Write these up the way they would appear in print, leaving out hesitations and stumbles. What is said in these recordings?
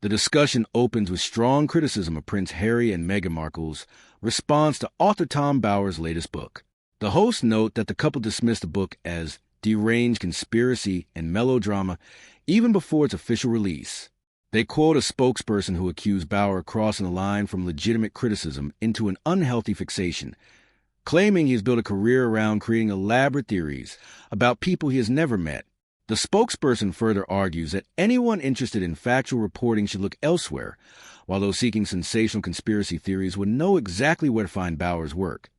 The discussion opens with strong criticism of Prince Harry and Meghan Markle's response to author Tom Bower's latest book. The hosts note that the couple dismissed the book as deranged conspiracy and melodrama even before its official release. They quote a spokesperson who accused Bower of crossing the line from legitimate criticism into an unhealthy fixation, claiming he has built a career around creating elaborate theories about people he has never met. The spokesperson further argues that anyone interested in factual reporting should look elsewhere, while those seeking sensational conspiracy theories would know exactly where to find Bower's work.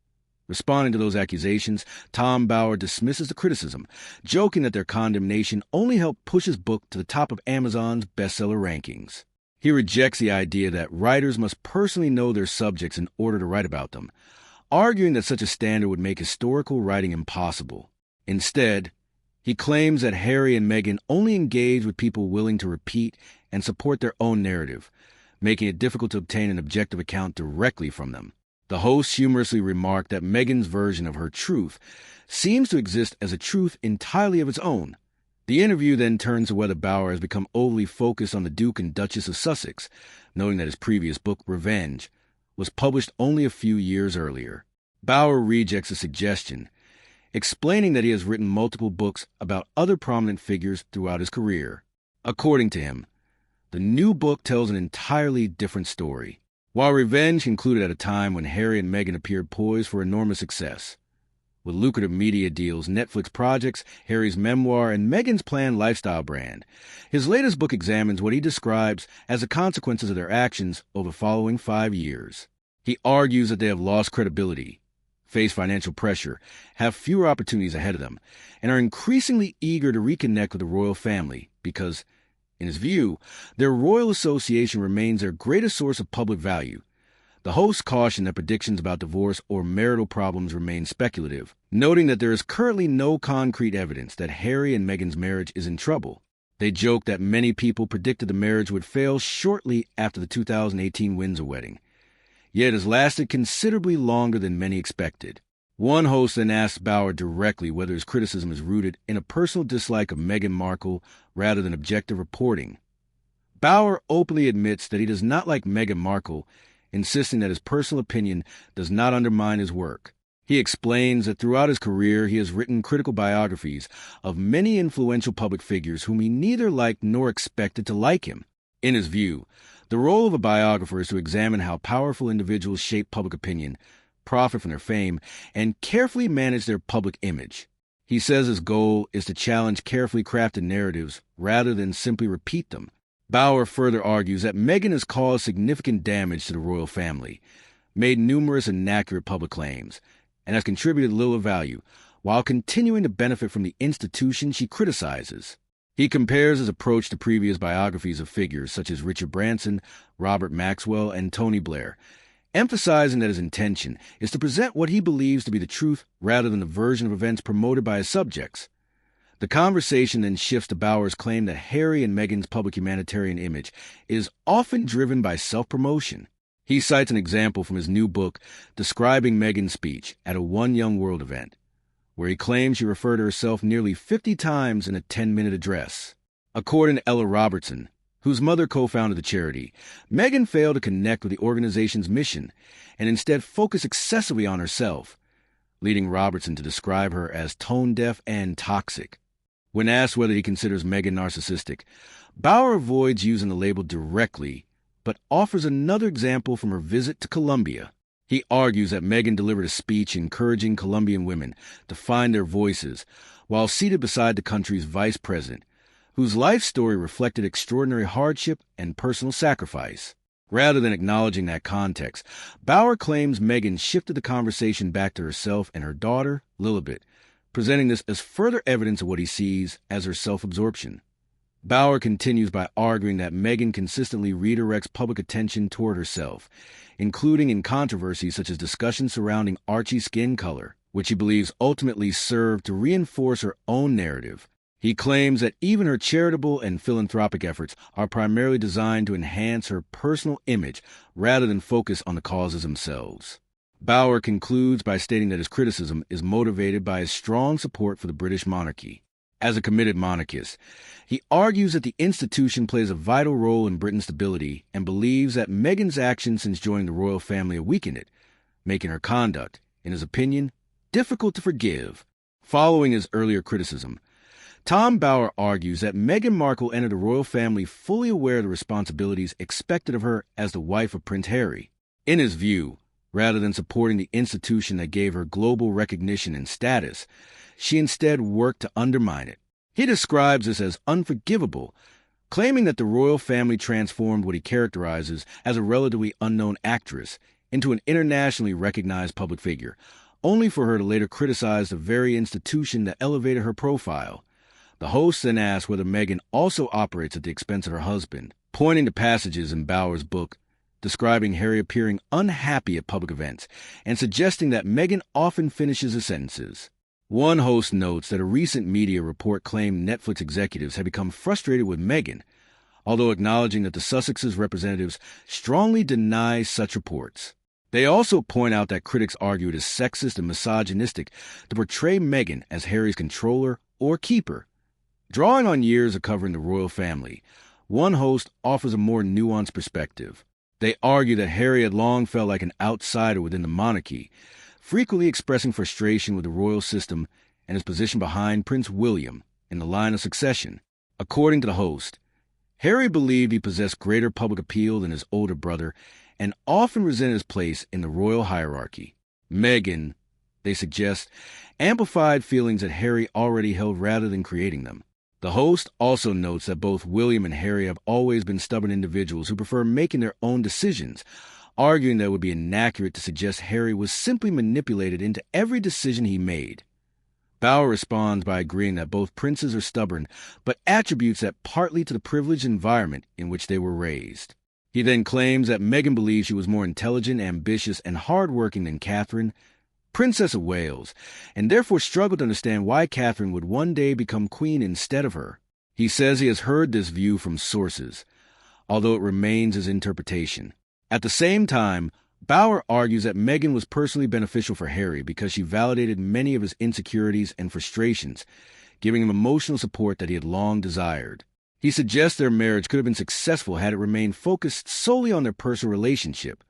Responding to those accusations, Tom Bower dismisses the criticism, joking that their condemnation only helped push his book to the top of Amazon's bestseller rankings. He rejects the idea that writers must personally know their subjects in order to write about them, arguing that such a standard would make historical writing impossible. Instead, he claims that Harry and Meghan only engage with people willing to repeat and support their own narrative, making it difficult to obtain an objective account directly from them. The host humorously remarked that Meghan's version of her truth seems to exist as a truth entirely of its own. The interview then turns to whether Bower has become overly focused on the Duke and Duchess of Sussex, noting that his previous book, Revenge, was published only a few years earlier. Bower rejects the suggestion, explaining that he has written multiple books about other prominent figures throughout his career. According to him, the new book tells an entirely different story. While Revenge concluded at a time when Harry and Meghan appeared poised for enormous success, with lucrative media deals, Netflix projects, Harry's memoir, and Meghan's planned lifestyle brand, his latest book examines what he describes as the consequences of their actions over the following 5 years. He argues that they have lost credibility, face financial pressure, have fewer opportunities ahead of them, and are increasingly eager to reconnect with the royal family because, in his view, their royal association remains their greatest source of public value. The host cautioned that predictions about divorce or marital problems remain speculative, noting that there is currently no concrete evidence that Harry and Meghan's marriage is in trouble. They joked that many people predicted the marriage would fail shortly after the 2018 Windsor wedding, yet it has lasted considerably longer than many expected. One host then asked Bower directly whether his criticism is rooted in a personal dislike of Meghan Markle rather than objective reporting. Bower openly admits that he does not like Meghan Markle, insisting that his personal opinion does not undermine his work. He explains that throughout his career he has written critical biographies of many influential public figures whom he neither liked nor expected to like him. In his view, the role of a biographer is to examine how powerful individuals shape public opinion, profit from their fame, and carefully manage their public image. He says his goal is to challenge carefully crafted narratives rather than simply repeat them. Bower further argues that Meghan has caused significant damage to the royal family, made numerous inaccurate public claims, and has contributed little value, while continuing to benefit from the institution she criticizes. He compares his approach to previous biographies of figures such as Richard Branson, Robert Maxwell, and Tony Blair, emphasizing that his intention is to present what he believes to be the truth rather than the version of events promoted by his subjects. The conversation then shifts to Bower's claim that Harry and Meghan's public humanitarian image is often driven by self-promotion. He cites an example from his new book describing Meghan's speech at a One Young World event, where he claims she referred to herself nearly 50 times in a 10-minute address. According to Ella Robertson, whose mother co-founded the charity, Meghan failed to connect with the organization's mission and instead focused excessively on herself, leading Robertson to describe her as tone-deaf and toxic. When asked whether he considers Meghan narcissistic, Bower avoids using the label directly, but offers another example from her visit to Colombia. He argues that Meghan delivered a speech encouraging Colombian women to find their voices while seated beside the country's vice president, whose life story reflected extraordinary hardship and personal sacrifice. Rather than acknowledging that context, Bower claims Meghan shifted the conversation back to herself and her daughter, Lilibet, presenting this as further evidence of what he sees as her self-absorption. Bower continues by arguing that Meghan consistently redirects public attention toward herself, including in controversies such as discussions surrounding Archie's skin color, which he believes ultimately served to reinforce her own narrative. He claims that even her charitable and philanthropic efforts are primarily designed to enhance her personal image rather than focus on the causes themselves. Bower concludes by stating that his criticism is motivated by his strong support for the British monarchy. As a committed monarchist, he argues that the institution plays a vital role in Britain's stability and believes that Meghan's actions since joining the royal family have weakened it, making her conduct, in his opinion, difficult to forgive. Following his earlier criticism, Tom Bower argues that Meghan Markle entered the royal family fully aware of the responsibilities expected of her as the wife of Prince Harry. In his view, rather than supporting the institution that gave her global recognition and status, she instead worked to undermine it. He describes this as unforgivable, claiming that the royal family transformed what he characterizes as a relatively unknown actress into an internationally recognized public figure, only for her to later criticize the very institution that elevated her profile. The host then asks whether Meghan also operates at the expense of her husband, pointing to passages in Bower's book describing Harry appearing unhappy at public events and suggesting that Meghan often finishes his sentences. One host notes that a recent media report claimed Netflix executives had become frustrated with Meghan, although acknowledging that the Sussex's representatives strongly deny such reports. They also point out that critics argue it is sexist and misogynistic to portray Meghan as Harry's controller or keeper. Drawing on years of covering the royal family, one host offers a more nuanced perspective. They argue that Harry had long felt like an outsider within the monarchy, frequently expressing frustration with the royal system and his position behind Prince William in the line of succession. According to the host, Harry believed he possessed greater public appeal than his older brother and often resented his place in the royal hierarchy. Meghan, they suggest, amplified feelings that Harry already held rather than creating them. The host also notes that both William and Harry have always been stubborn individuals who prefer making their own decisions, arguing that it would be inaccurate to suggest Harry was simply manipulated into every decision he made. Bower responds by agreeing that both princes are stubborn, but attributes that partly to the privileged environment in which they were raised. He then claims that Meghan believes she was more intelligent, ambitious, and hardworking than Catherine, Princess of Wales, and therefore struggled to understand why Catherine would one day become queen instead of her. He says he has heard this view from sources, although it remains his interpretation. At the same time, Bower argues that Meghan was personally beneficial for Harry because she validated many of his insecurities and frustrations, giving him emotional support that he had long desired. He suggests their marriage could have been successful had it remained focused solely on their personal relationship.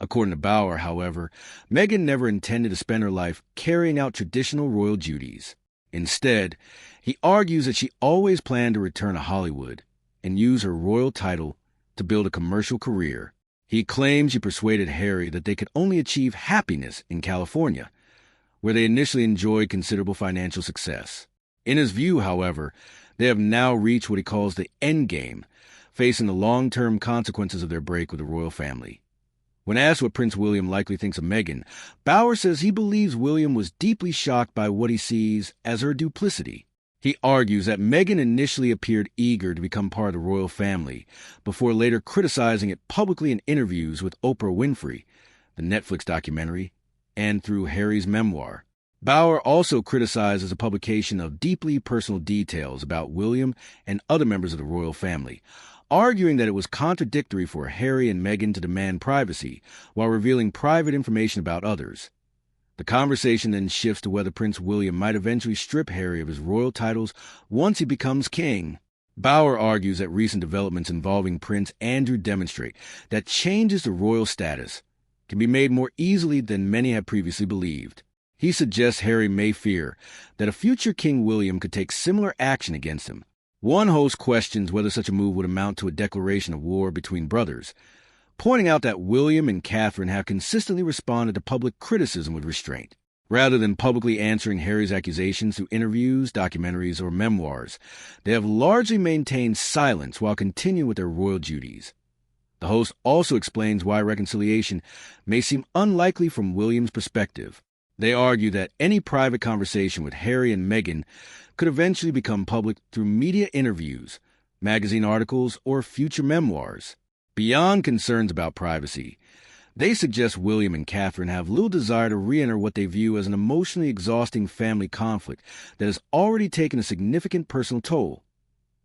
According to Bower, however, Meghan never intended to spend her life carrying out traditional royal duties. Instead, he argues that she always planned to return to Hollywood and use her royal title to build a commercial career. He claims she persuaded Harry that they could only achieve happiness in California, where they initially enjoyed considerable financial success. In his view, however, they have now reached what he calls the end game, facing the long-term consequences of their break with the royal family. When asked what Prince William likely thinks of Meghan, Bower says he believes William was deeply shocked by what he sees as her duplicity. He argues that Meghan initially appeared eager to become part of the royal family, before later criticizing it publicly in interviews with Oprah Winfrey, the Netflix documentary, and through Harry's memoir. Bower also criticizes the publication of deeply personal details about William and other members of the royal family, arguing that it was contradictory for Harry and Meghan to demand privacy while revealing private information about others. The conversation then shifts to whether Prince William might eventually strip Harry of his royal titles once he becomes king. Bower argues that recent developments involving Prince Andrew demonstrate that changes to royal status can be made more easily than many had previously believed. He suggests Harry may fear that a future King William could take similar action against him. One host questions whether such a move would amount to a declaration of war between brothers, pointing out that William and Catherine have consistently responded to public criticism with restraint. Rather than publicly answering Harry's accusations through interviews, documentaries, or memoirs, they have largely maintained silence while continuing with their royal duties. The host also explains why reconciliation may seem unlikely from William's perspective. They argue that any private conversation with Harry and Meghan could eventually become public through media interviews, magazine articles, or future memoirs. Beyond concerns about privacy, they suggest William and Catherine have little desire to re-enter what they view as an emotionally exhausting family conflict that has already taken a significant personal toll.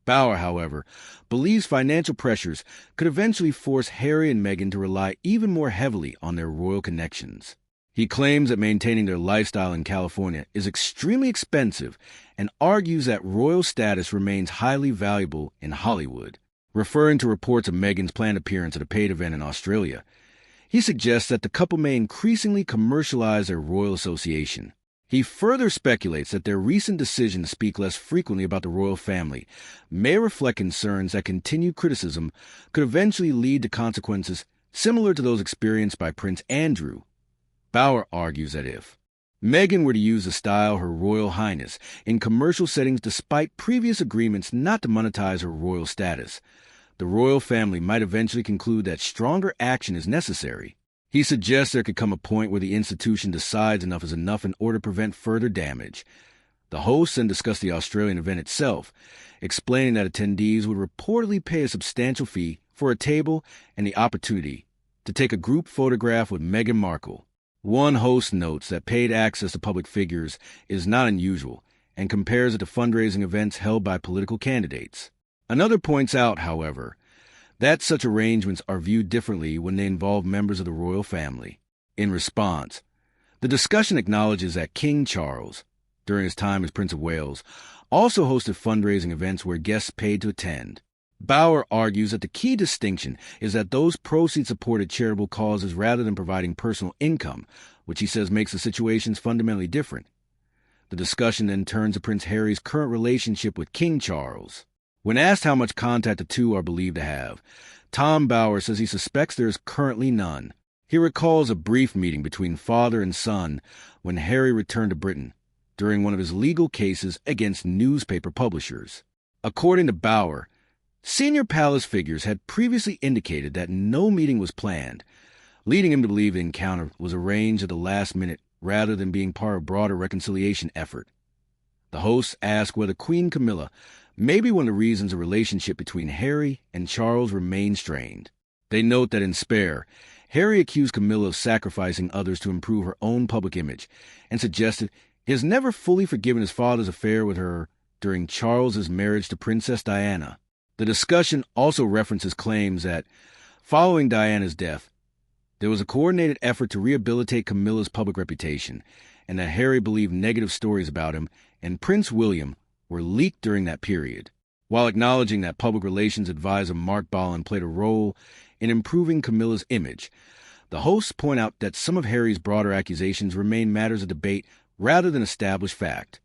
Bower, however, believes financial pressures could eventually force Harry and Meghan to rely even more heavily on their royal connections. He claims that maintaining their lifestyle in California is extremely expensive and argues that royal status remains highly valuable in Hollywood. Referring to reports of Meghan's planned appearance at a paid event in Australia, he suggests that the couple may increasingly commercialize their royal association. He further speculates that their recent decision to speak less frequently about the royal family may reflect concerns that continued criticism could eventually lead to consequences similar to those experienced by Prince Andrew. Bauer argues that if Meghan were to use the style Her Royal Highness in commercial settings despite previous agreements not to monetize her royal status, the royal family might eventually conclude that stronger action is necessary. He suggests there could come a point where the institution decides enough is enough in order to prevent further damage. The hosts then discuss the Australian event itself, explaining that attendees would reportedly pay a substantial fee for a table and the opportunity to take a group photograph with Meghan Markle. One host notes that paid access to public figures is not unusual and compares it to fundraising events held by political candidates. Another points out, however, that such arrangements are viewed differently when they involve members of the royal family. In response, the discussion acknowledges that King Charles, during his time as Prince of Wales, also hosted fundraising events where guests paid to attend. Bauer argues that the key distinction is that those proceeds supported charitable causes rather than providing personal income, which he says makes the situations fundamentally different. The discussion then turns to Prince Harry's current relationship with King Charles. When asked how much contact the two are believed to have, Tom Bauer says he suspects there is currently none. He recalls a brief meeting between father and son when Harry returned to Britain during one of his legal cases against newspaper publishers. According to Bauer, senior palace figures had previously indicated that no meeting was planned, leading him to believe the encounter was arranged at the last minute rather than being part of a broader reconciliation effort. The hosts ask whether Queen Camilla may be one of the reasons the relationship between Harry and Charles remained strained. They note that in Spare, Harry accused Camilla of sacrificing others to improve her own public image and suggested he has never fully forgiven his father's affair with her during Charles's marriage to Princess Diana. The discussion also references claims that, following Diana's death, there was a coordinated effort to rehabilitate Camilla's public reputation, and that Harry believed negative stories about him and Prince William were leaked during that period. While acknowledging that public relations advisor Mark Bolan played a role in improving Camilla's image, the hosts point out that some of Harry's broader accusations remain matters of debate rather than established fact.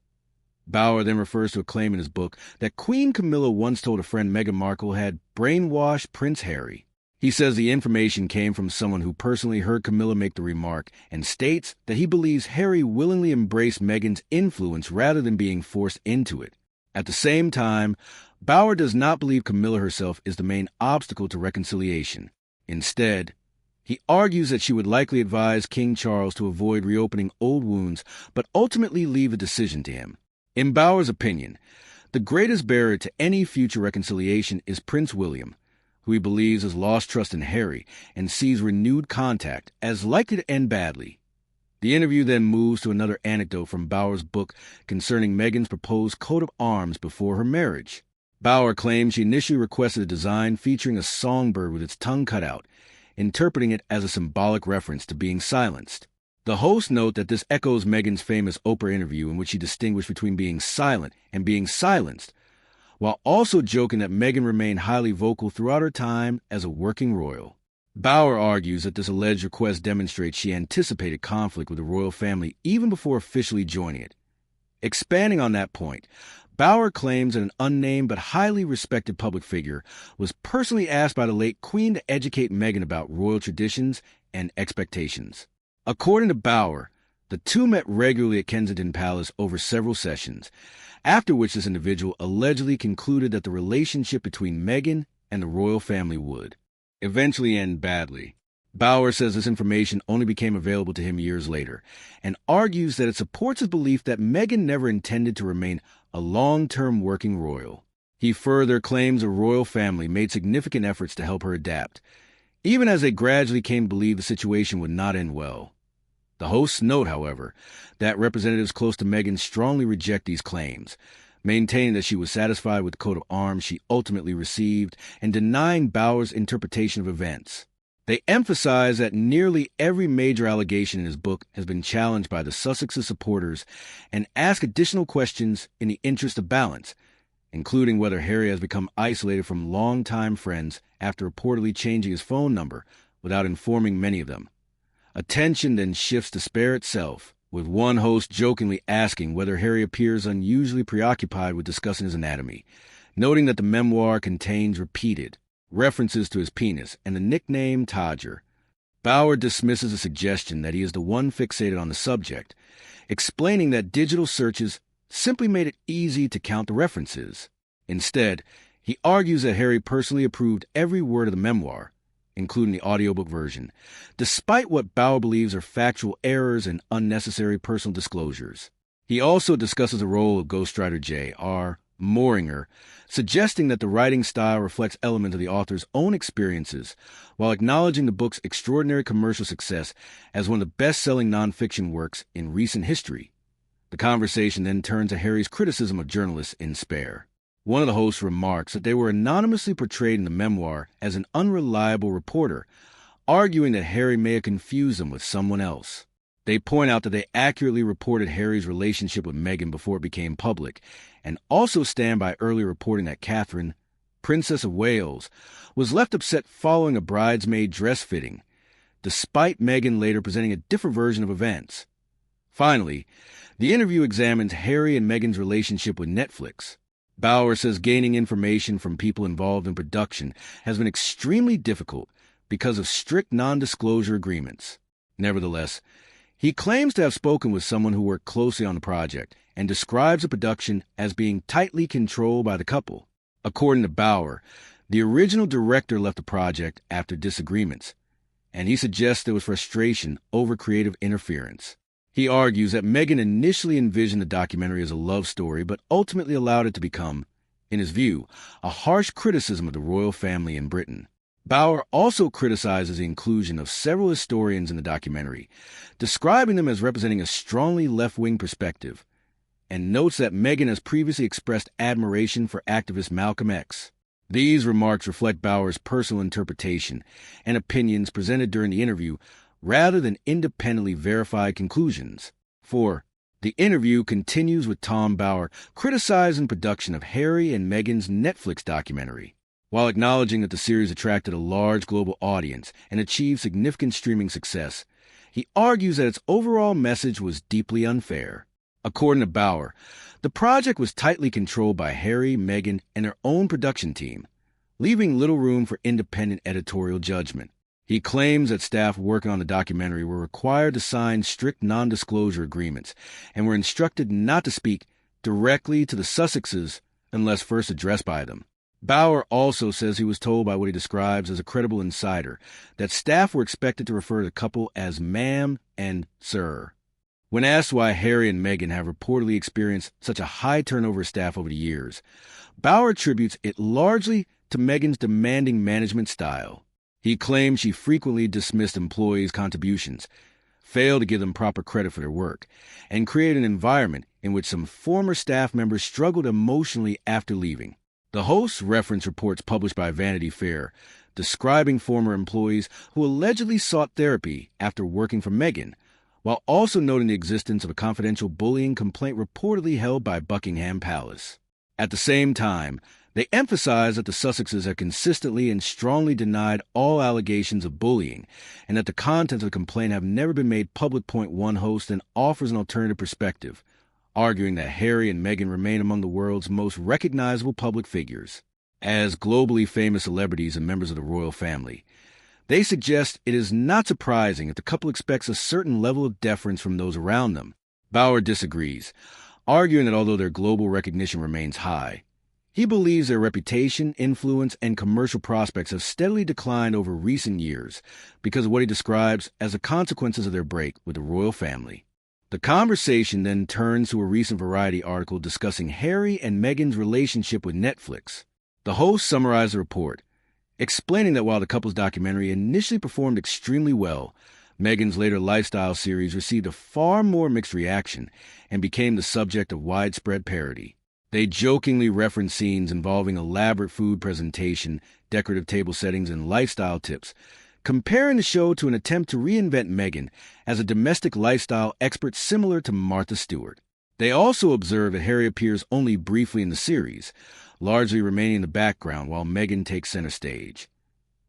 Bauer then refers to a claim in his book that Queen Camilla once told a friend Meghan Markle had brainwashed Prince Harry. He says the information came from someone who personally heard Camilla make the remark and states that he believes Harry willingly embraced Meghan's influence rather than being forced into it. At the same time, Bauer does not believe Camilla herself is the main obstacle to reconciliation. Instead, he argues that she would likely advise King Charles to avoid reopening old wounds, but ultimately leave the decision to him. In Bauer's opinion, the greatest barrier to any future reconciliation is Prince William, who he believes has lost trust in Harry and sees renewed contact as likely to end badly. The interview then moves to another anecdote from Bauer's book concerning Meghan's proposed coat of arms before her marriage. Bauer claims she initially requested a design featuring a songbird with its tongue cut out, interpreting it as a symbolic reference to being silenced. The hosts note that this echoes Meghan's famous Oprah interview in which she distinguished between being silent and being silenced, while also joking that Meghan remained highly vocal throughout her time as a working royal. Bauer argues that this alleged request demonstrates she anticipated conflict with the royal family even before officially joining it. Expanding on that point, Bauer claims that an unnamed but highly respected public figure was personally asked by the late Queen to educate Meghan about royal traditions and expectations. According to Bauer, the two met regularly at Kensington Palace over several sessions, after which this individual allegedly concluded that the relationship between Meghan and the royal family would eventually end badly. Bauer says this information only became available to him years later, and argues that it supports his belief that Meghan never intended to remain a long-term working royal. He further claims the royal family made significant efforts to help her adapt, even as they gradually came to believe the situation would not end well. The hosts note, however, that representatives close to Meghan strongly reject these claims, maintaining that she was satisfied with the coat of arms she ultimately received and denying Bauer's interpretation of events. They emphasize that nearly every major allegation in his book has been challenged by the Sussex's supporters and ask additional questions in the interest of balance, including whether Harry has become isolated from longtime friends after reportedly changing his phone number without informing many of them. Attention then shifts to Spare itself, with one host jokingly asking whether Harry appears unusually preoccupied with discussing his anatomy, noting that the memoir contains repeated references to his penis and the nickname Todger. Bauer dismisses a suggestion that he is the one fixated on the subject, explaining that digital searches simply made it easy to count the references. Instead, he argues that Harry personally approved every word of the memoir, including the audiobook version, despite what Bauer believes are factual errors and unnecessary personal disclosures. He also discusses the role of ghostwriter J.R. Moringer, suggesting that the writing style reflects elements of the author's own experiences, while acknowledging the book's extraordinary commercial success as one of the best-selling nonfiction works in recent history. The conversation then turns to Harry's criticism of journalists in Spare. One of the hosts remarks that they were anonymously portrayed in the memoir as an unreliable reporter, arguing that Harry may have confused them with someone else. They point out that they accurately reported Harry's relationship with Meghan before it became public, and also stand by earlier reporting that Catherine, Princess of Wales, was left upset following a bridesmaid dress fitting, despite Meghan later presenting a different version of events. Finally, the interview examines Harry and Meghan's relationship with Netflix. Bauer says gaining information from people involved in production has been extremely difficult because of strict non-disclosure agreements. Nevertheless, he claims to have spoken with someone who worked closely on the project and describes the production as being tightly controlled by the couple. According to Bauer, the original director left the project after disagreements, and he suggests there was frustration over creative interference. He argues that Meghan initially envisioned the documentary as a love story, but ultimately allowed it to become, in his view, a harsh criticism of the royal family in Britain. Bauer also criticizes the inclusion of several historians in the documentary, describing them as representing a strongly left-wing perspective, and notes that Meghan has previously expressed admiration for activist Malcolm X. These remarks reflect Bauer's personal interpretation and opinions presented during the interview rather than independently verified conclusions. For the interview continues with Tom Bauer criticizing production of Harry and Meghan's Netflix documentary. While acknowledging that the series attracted a large global audience and achieved significant streaming success, he argues that its overall message was deeply unfair. According to Bauer, the project was tightly controlled by Harry, Meghan, and their own production team, leaving little room for independent editorial judgment. He claims that staff working on the documentary were required to sign strict non-disclosure agreements and were instructed not to speak directly to the Sussexes unless first addressed by them. Bauer also says he was told by what he describes as a credible insider that staff were expected to refer to the couple as ma'am and sir. When asked why Harry and Meghan have reportedly experienced such a high turnover of staff over the years, Bauer attributes it largely to Meghan's demanding management style. He claims she frequently dismissed employees' contributions, failed to give them proper credit for their work, and created an environment in which some former staff members struggled emotionally after leaving. The host referenced reports published by Vanity Fair describing former employees who allegedly sought therapy after working for Meghan, while also noting the existence of a confidential bullying complaint reportedly held by Buckingham Palace. At the same time, they emphasize that the Sussexes have consistently and strongly denied all allegations of bullying, and that the contents of the complaint have never been made public. One host then offers an alternative perspective, arguing that Harry and Meghan remain among the world's most recognizable public figures. As globally famous celebrities and members of the royal family, they suggest it is not surprising if the couple expects a certain level of deference from those around them. Bauer disagrees, arguing that although their global recognition remains high, he believes their reputation, influence, and commercial prospects have steadily declined over recent years because of what he describes as the consequences of their break with the royal family. The conversation then turns to a recent Variety article discussing Harry and Meghan's relationship with Netflix. The host summarized the report, explaining that while the couple's documentary initially performed extremely well, Meghan's later lifestyle series received a far more mixed reaction and became the subject of widespread parody. They jokingly reference scenes involving elaborate food presentation, decorative table settings, and lifestyle tips, comparing the show to an attempt to reinvent Meghan as a domestic lifestyle expert similar to Martha Stewart. They also observe that Harry appears only briefly in the series, largely remaining in the background while Meghan takes center stage.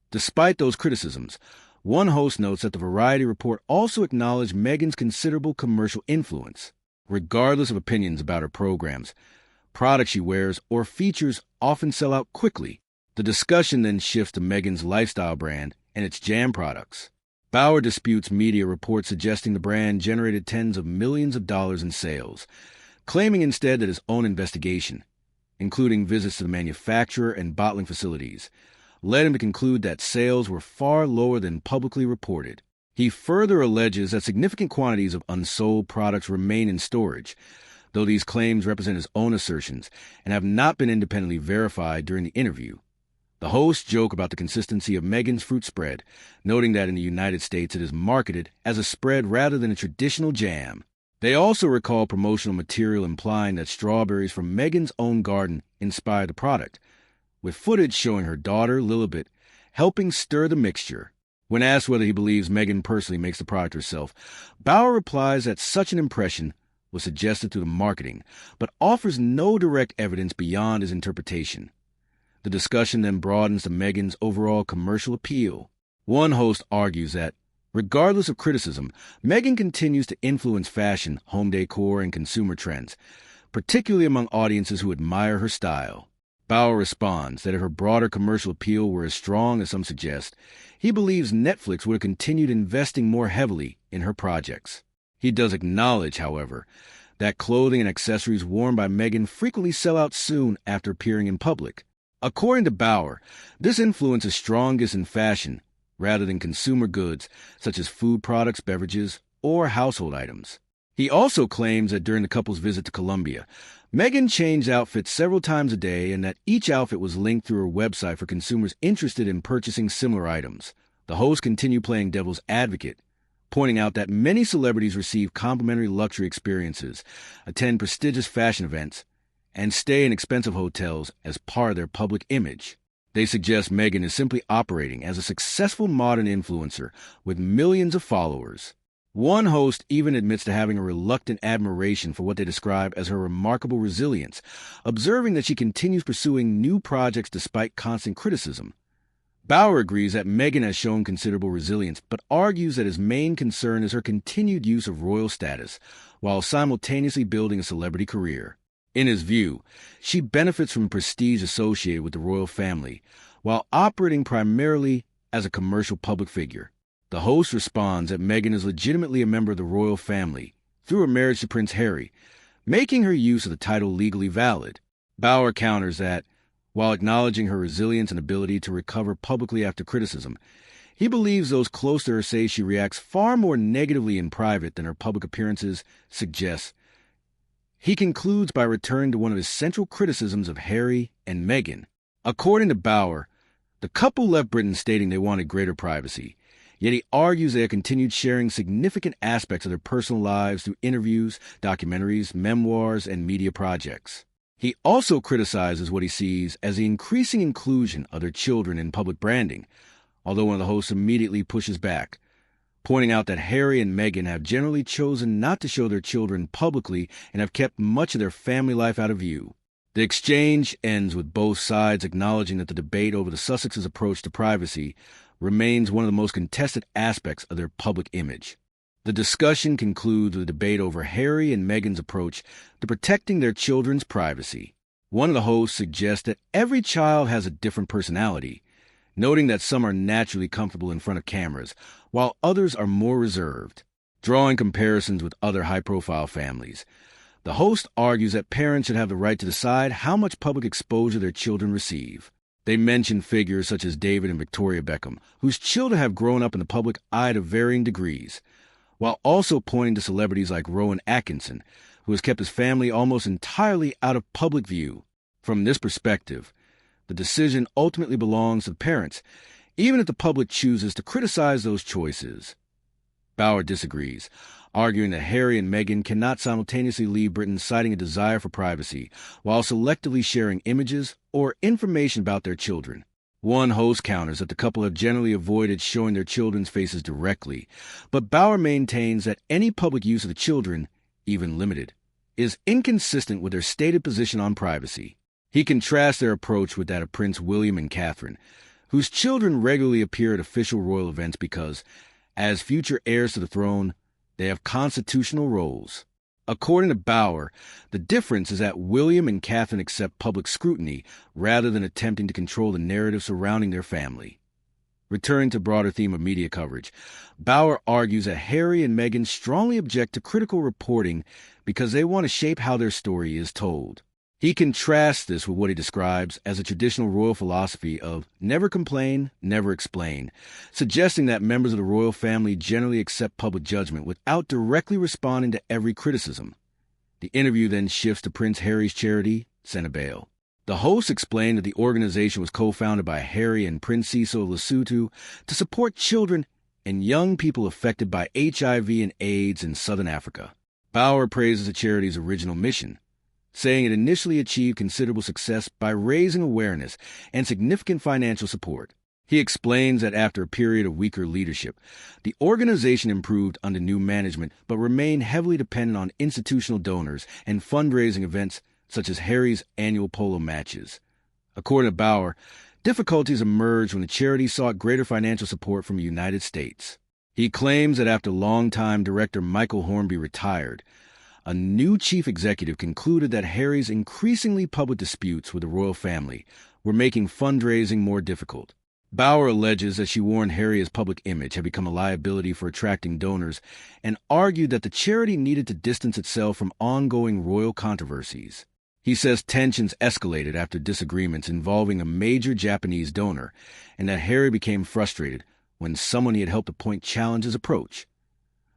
Despite those criticisms, one host notes that the Variety report also acknowledged Meghan's considerable commercial influence. Regardless of opinions about her programs, products she wears, or features often sell out quickly. The discussion then shifts to Meghan's lifestyle brand and its jam products. Bauer disputes media reports suggesting the brand generated tens of millions of dollars in sales, claiming instead that his own investigation, including visits to the manufacturer and bottling facilities, led him to conclude that sales were far lower than publicly reported. He further alleges that significant quantities of unsold products remain in storage, though these claims represent his own assertions and have not been independently verified during the interview. The hosts joke about the consistency of Meghan's fruit spread, noting that in the United States it is marketed as a spread rather than a traditional jam. They also recall promotional material implying that strawberries from Meghan's own garden inspired the product, with footage showing her daughter, Lilibet, helping stir the mixture. When asked whether he believes Meghan personally makes the product herself, Bauer replies that such an impression was suggested through the marketing, but offers no direct evidence beyond his interpretation. The discussion then broadens to Meghan's overall commercial appeal. One host argues that, regardless of criticism, Meghan continues to influence fashion, home decor, and consumer trends, particularly among audiences who admire her style. Bauer responds that if her broader commercial appeal were as strong as some suggest, he believes Netflix would have continued investing more heavily in her projects. He does acknowledge, however, that clothing and accessories worn by Meghan frequently sell out soon after appearing in public. According to Bauer, this influence is strongest in fashion rather than consumer goods such as food products, beverages, or household items. He also claims that during the couple's visit to Colombia, Meghan changed outfits several times a day and that each outfit was linked through her website for consumers interested in purchasing similar items. The hosts continue playing devil's advocate, pointing out that many celebrities receive complimentary luxury experiences, attend prestigious fashion events, and stay in expensive hotels as part of their public image. They suggest Meghan is simply operating as a successful modern influencer with millions of followers. One host even admits to having a reluctant admiration for what they describe as her remarkable resilience, observing that she continues pursuing new projects despite constant criticism. Bauer agrees that Meghan has shown considerable resilience, but argues that his main concern is her continued use of royal status, while simultaneously building a celebrity career. In his view, she benefits from prestige associated with the royal family, while operating primarily as a commercial public figure. The host responds that Meghan is legitimately a member of the royal family through her marriage to Prince Harry, making her use of the title legally valid. Bauer counters that, while acknowledging her resilience and ability to recover publicly after criticism, he believes those close to her say she reacts far more negatively in private than her public appearances suggest. He concludes by returning to one of his central criticisms of Harry and Meghan. According to Bauer, the couple left Britain stating they wanted greater privacy, yet he argues they have continued sharing significant aspects of their personal lives through interviews, documentaries, memoirs, and media projects. He also criticizes what he sees as the increasing inclusion of their children in public branding, although one of the hosts immediately pushes back, pointing out that Harry and Meghan have generally chosen not to show their children publicly and have kept much of their family life out of view. The exchange ends with both sides acknowledging that the debate over the Sussexes' approach to privacy remains one of the most contested aspects of their public image. The discussion concludes with a debate over Harry and Meghan's approach to protecting their children's privacy. One of the hosts suggests that every child has a different personality, noting that some are naturally comfortable in front of cameras, while others are more reserved. Drawing comparisons with other high-profile families, the host argues that parents should have the right to decide how much public exposure their children receive. They mention figures such as David and Victoria Beckham, whose children have grown up in the public eye to varying degrees, while also pointing to celebrities like Rowan Atkinson, who has kept his family almost entirely out of public view. From this perspective, the decision ultimately belongs to the parents, even if the public chooses to criticize those choices. Bauer disagrees, arguing that Harry and Meghan cannot simultaneously leave Britain citing a desire for privacy while selectively sharing images or information about their children. One host counters that the couple have generally avoided showing their children's faces directly, but Bauer maintains that any public use of the children, even limited, is inconsistent with their stated position on privacy. He contrasts their approach with that of Prince William and Catherine, whose children regularly appear at official royal events because, as future heirs to the throne, they have constitutional roles. According to Bauer, the difference is that William and Catherine accept public scrutiny rather than attempting to control the narrative surrounding their family. Returning to the broader theme of media coverage, Bauer argues that Harry and Meghan strongly object to critical reporting because they want to shape how their story is told. He contrasts this with what he describes as a traditional royal philosophy of never complain, never explain, suggesting that members of the royal family generally accept public judgment without directly responding to every criticism. The interview then shifts to Prince Harry's charity, Senabale. The host explained that the organization was co-founded by Harry and Princesa of Lesotho to support children and young people affected by HIV and AIDS in southern Africa. Bauer praises the charity's original mission, saying it initially achieved considerable success by raising awareness and significant financial support. He explains that after a period of weaker leadership, the organization improved under new management but remained heavily dependent on institutional donors and fundraising events such as Harry's annual polo matches. According to Bauer, difficulties emerged when the charity sought greater financial support from the United States. He claims that after longtime director Michael Hornby retired, a new chief executive concluded that Harry's increasingly public disputes with the royal family were making fundraising more difficult. Bauer alleges that she warned Harry's public image had become a liability for attracting donors and argued that the charity needed to distance itself from ongoing royal controversies. He says tensions escalated after disagreements involving a major Japanese donor and that Harry became frustrated when someone he had helped appoint challenged his approach.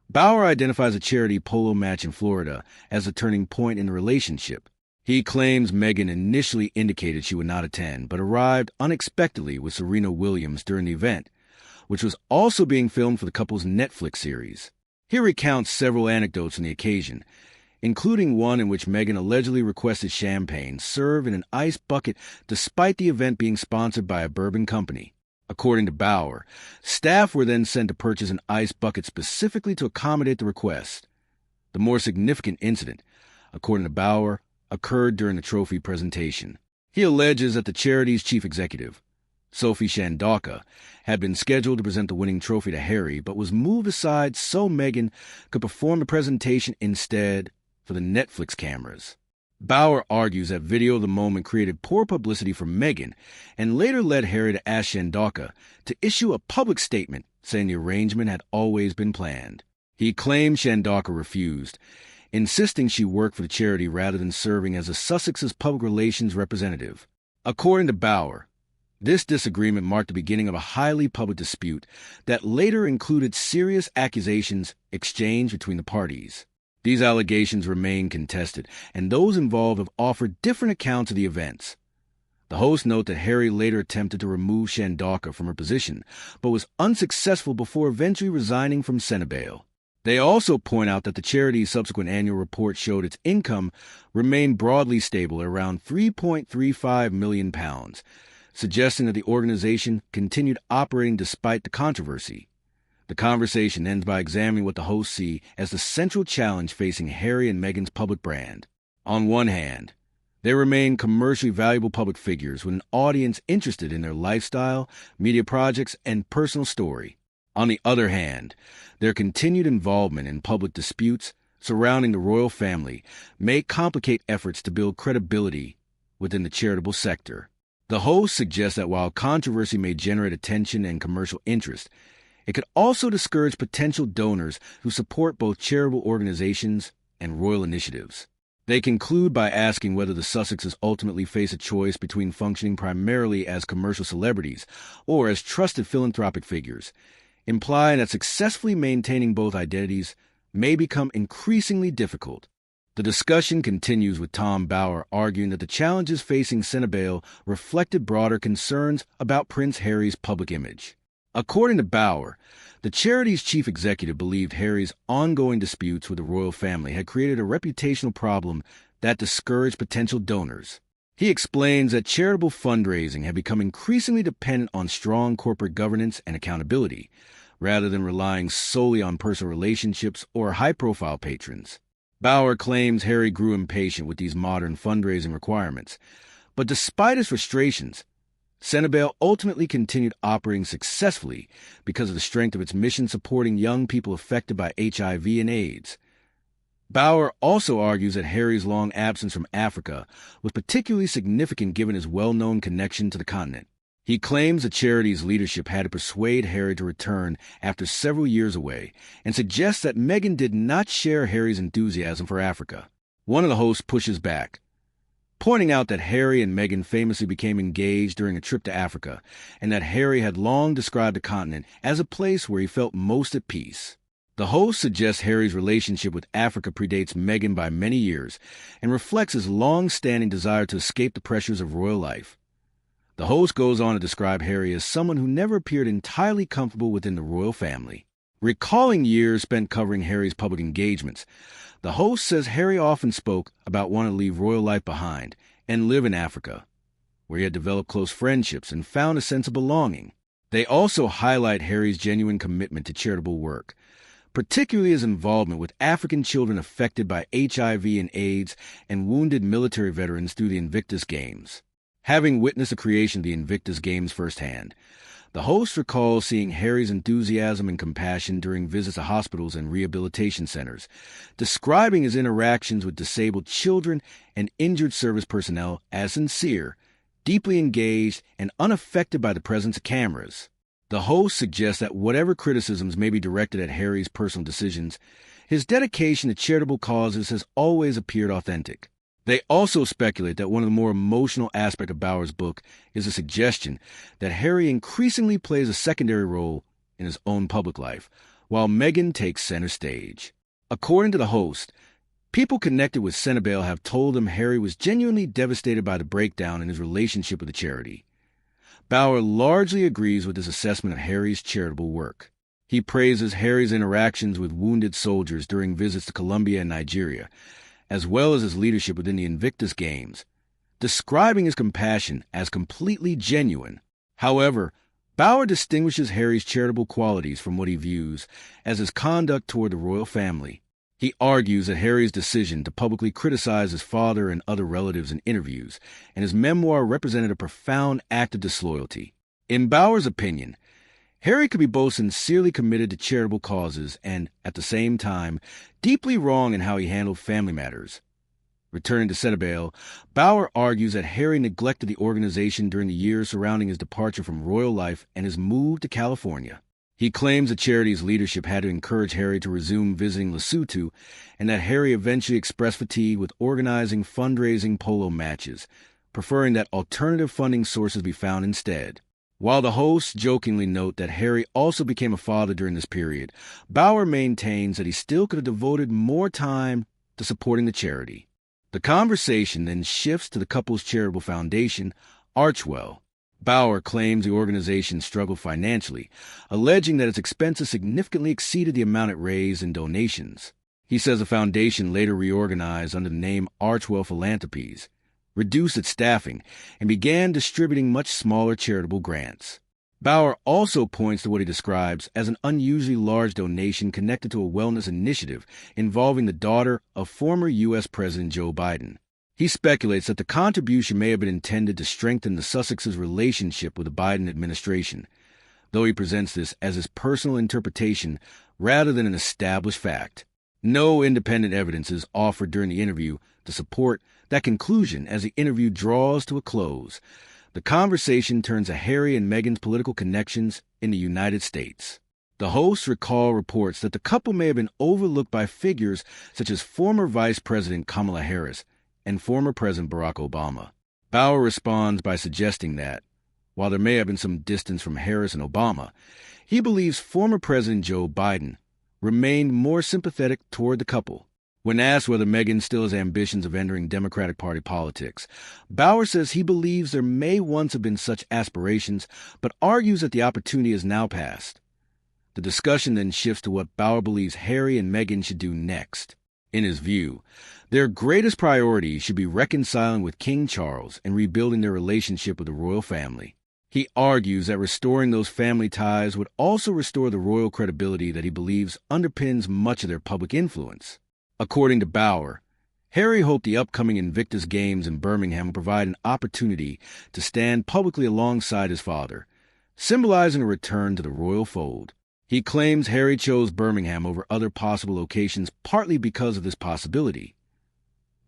Bauer identifies a charity polo match in Florida as a turning point in the relationship. He claims Meghan initially indicated she would not attend, but arrived unexpectedly with Serena Williams during the event, which was also being filmed for the couple's Netflix series. He recounts several anecdotes on the occasion, including one in which Meghan allegedly requested champagne served in an ice bucket despite the event being sponsored by a bourbon company. According to Bauer, staff were then sent to purchase an ice bucket specifically to accommodate the request. The more significant incident, according to Bauer, occurred during the trophy presentation. He alleges that the charity's chief executive, Sophie Shandoka, had been scheduled to present the winning trophy to Harry, but was moved aside so Meghan could perform the presentation instead for the Netflix cameras. Bauer argues that video of the moment created poor publicity for Meghan and later led Harry to ask Shandoka to issue a public statement saying the arrangement had always been planned. He claimed Shandoka refused, insisting she work for the charity rather than serving as the Sussex's public relations representative. According to Bauer, this disagreement marked the beginning of a highly public dispute that later included serious accusations exchanged between the parties. These allegations remain contested, and those involved have offered different accounts of the events. The hosts note that Harry later attempted to remove Shandoka from her position, but was unsuccessful before eventually resigning from Senabale. They also point out that the charity's subsequent annual report showed its income remained broadly stable at around £3.35 million, suggesting that the organization continued operating despite the controversy. The conversation ends by examining what the hosts see as the central challenge facing Harry and Meghan's public brand. On one hand, they remain commercially valuable public figures with an audience interested in their lifestyle, media projects, and personal story. On the other hand, their continued involvement in public disputes surrounding the royal family may complicate efforts to build credibility within the charitable sector. The host suggests that while controversy may generate attention and commercial interest, it could also discourage potential donors who support both charitable organizations and royal initiatives. They conclude by asking whether the Sussexes ultimately face a choice between functioning primarily as commercial celebrities or as trusted philanthropic figures, implying that successfully maintaining both identities may become increasingly difficult. The discussion continues with Tom Bauer arguing that the challenges facing Senabale reflected broader concerns about Prince Harry's public image. According to Bauer, the charity's chief executive believed Harry's ongoing disputes with the royal family had created a reputational problem that discouraged potential donors. He explains that charitable fundraising had become increasingly dependent on strong corporate governance and accountability, rather than relying solely on personal relationships or high-profile patrons. Bauer claims Harry grew impatient with these modern fundraising requirements, but despite his frustrations, Senabel ultimately continued operating successfully because of the strength of its mission supporting young people affected by HIV and AIDS. Bauer also argues that Harry's long absence from Africa was particularly significant given his well-known connection to the continent. He claims the charity's leadership had to persuade Harry to return after several years away, and suggests that Meghan did not share Harry's enthusiasm for Africa. One of the hosts pushes back, pointing out that Harry and Meghan famously became engaged during a trip to Africa, and that Harry had long described the continent as a place where he felt most at peace. The host suggests Harry's relationship with Africa predates Meghan by many years and reflects his long-standing desire to escape the pressures of royal life. The host goes on to describe Harry as someone who never appeared entirely comfortable within the royal family. Recalling years spent covering Harry's public engagements, the host says Harry often spoke about wanting to leave royal life behind and live in Africa, where he had developed close friendships and found a sense of belonging. They also highlight Harry's genuine commitment to charitable work, particularly his involvement with African children affected by HIV and AIDS and wounded military veterans through the Invictus Games. Having witnessed the creation of the Invictus Games firsthand, the host recalls seeing Harry's enthusiasm and compassion during visits to hospitals and rehabilitation centers, describing his interactions with disabled children and injured service personnel as sincere, deeply engaged, and unaffected by the presence of cameras. The host suggests that whatever criticisms may be directed at Harry's personal decisions, his dedication to charitable causes has always appeared authentic. They also speculate that one of the more emotional aspects of Bauer's book is a suggestion that Harry increasingly plays a secondary role in his own public life, while Meghan takes center stage. According to the host, people connected with Senabel have told him Harry was genuinely devastated by the breakdown in his relationship with the charity. Bauer largely agrees with this assessment of Harry's charitable work. He praises Harry's interactions with wounded soldiers during visits to Colombia and Nigeria, as well as his leadership within the Invictus Games, describing his compassion as completely genuine. However, Bauer distinguishes Harry's charitable qualities from what he views as his conduct toward the royal family. He argues that Harry's decision to publicly criticize his father and other relatives in interviews and his memoir represented a profound act of disloyalty. In Bauer's opinion, Harry could be both sincerely committed to charitable causes and, at the same time, deeply wrong in how he handled family matters. Returning to Senabel, Bauer argues that Harry neglected the organization during the years surrounding his departure from royal life and his move to California. He claims the charity's leadership had to encourage Harry to resume visiting Lesotho, and that Harry eventually expressed fatigue with organizing fundraising polo matches, preferring that alternative funding sources be found instead. While the hosts jokingly note that Harry also became a father during this period, Bauer maintains that he still could have devoted more time to supporting the charity. The conversation then shifts to the couple's charitable foundation, Archwell. Bauer claims the organization struggled financially, alleging that its expenses significantly exceeded the amount it raised in donations. He says the foundation later reorganized under the name Archwell Philanthropies, reduced its staffing, and began distributing much smaller charitable grants. Bauer also points to what he describes as an unusually large donation connected to a wellness initiative involving the daughter of former U.S. President Joe Biden. He speculates that the contribution may have been intended to strengthen the Sussexes' relationship with the Biden administration, though he presents this as his personal interpretation rather than an established fact. No independent evidence is offered during the interview to support that conclusion. As the interview draws to a close, the conversation turns to Harry and Meghan's political connections in the United States. The hosts recall reports that the couple may have been overlooked by figures such as former Vice President Kamala Harris and former President Barack Obama. Bauer responds by suggesting that, while there may have been some distance from Harris and Obama, he believes former President Joe Biden remained more sympathetic toward the couple. When asked whether Meghan still has ambitions of entering Democratic Party politics, Bauer says he believes there may once have been such aspirations, but argues that the opportunity is now past. The discussion then shifts to what Bauer believes Harry and Meghan should do next. In his view, their greatest priority should be reconciling with King Charles and rebuilding their relationship with the royal family. He argues that restoring those family ties would also restore the royal credibility that he believes underpins much of their public influence. According to Bauer, Harry hoped the upcoming Invictus Games in Birmingham would provide an opportunity to stand publicly alongside his father, symbolizing a return to the royal fold. He claims Harry chose Birmingham over other possible locations partly because of this possibility.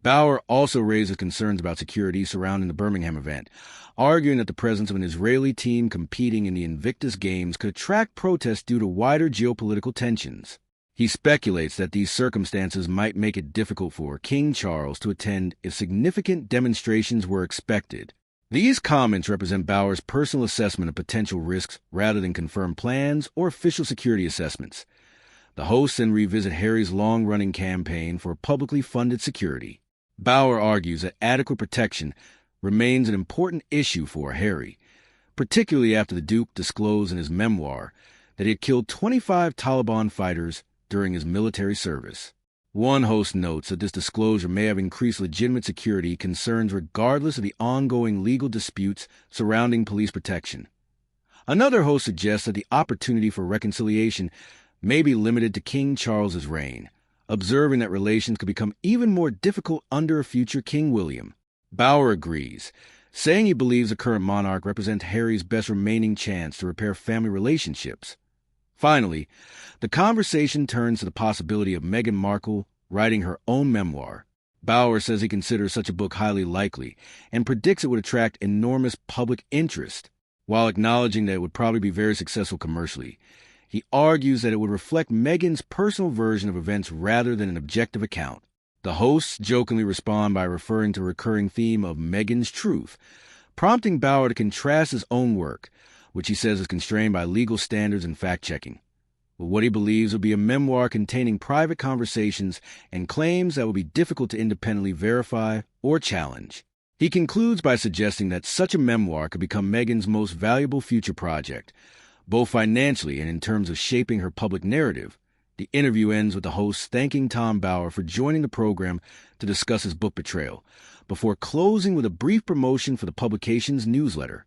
Bauer also raises concerns about security surrounding the Birmingham event, arguing that the presence of an Israeli team competing in the Invictus Games could attract protests due to wider geopolitical tensions. He speculates that these circumstances might make it difficult for King Charles to attend if significant demonstrations were expected. These comments represent Bauer's personal assessment of potential risks rather than confirmed plans or official security assessments. The hosts then revisit Harry's long-running campaign for publicly funded security. Bauer argues that adequate protection remains an important issue for Harry, particularly after the Duke disclosed in his memoir that he had killed 25 Taliban fighters during his military service. One host notes that this disclosure may have increased legitimate security concerns regardless of the ongoing legal disputes surrounding police protection. Another host suggests that the opportunity for reconciliation may be limited to King Charles's reign, observing that relations could become even more difficult under a future King William. Bauer agrees, saying he believes the current monarch represents Harry's best remaining chance to repair family relationships. Finally, the conversation turns to the possibility of Meghan Markle writing her own memoir. Bauer says he considers such a book highly likely and predicts it would attract enormous public interest. While acknowledging that it would probably be very successful commercially, he argues that it would reflect Meghan's personal version of events rather than an objective account. The hosts jokingly respond by referring to a recurring theme of Meghan's truth, prompting Bauer to contrast his own work, which he says is constrained by legal standards and fact-checking, with what he believes would be a memoir containing private conversations and claims that would be difficult to independently verify or challenge. He concludes by suggesting that such a memoir could become Meghan's most valuable future project, both financially and in terms of shaping her public narrative. The interview ends with the host thanking Tom Bauer for joining the program to discuss his book Betrayal, before closing with a brief promotion for the publication's newsletter.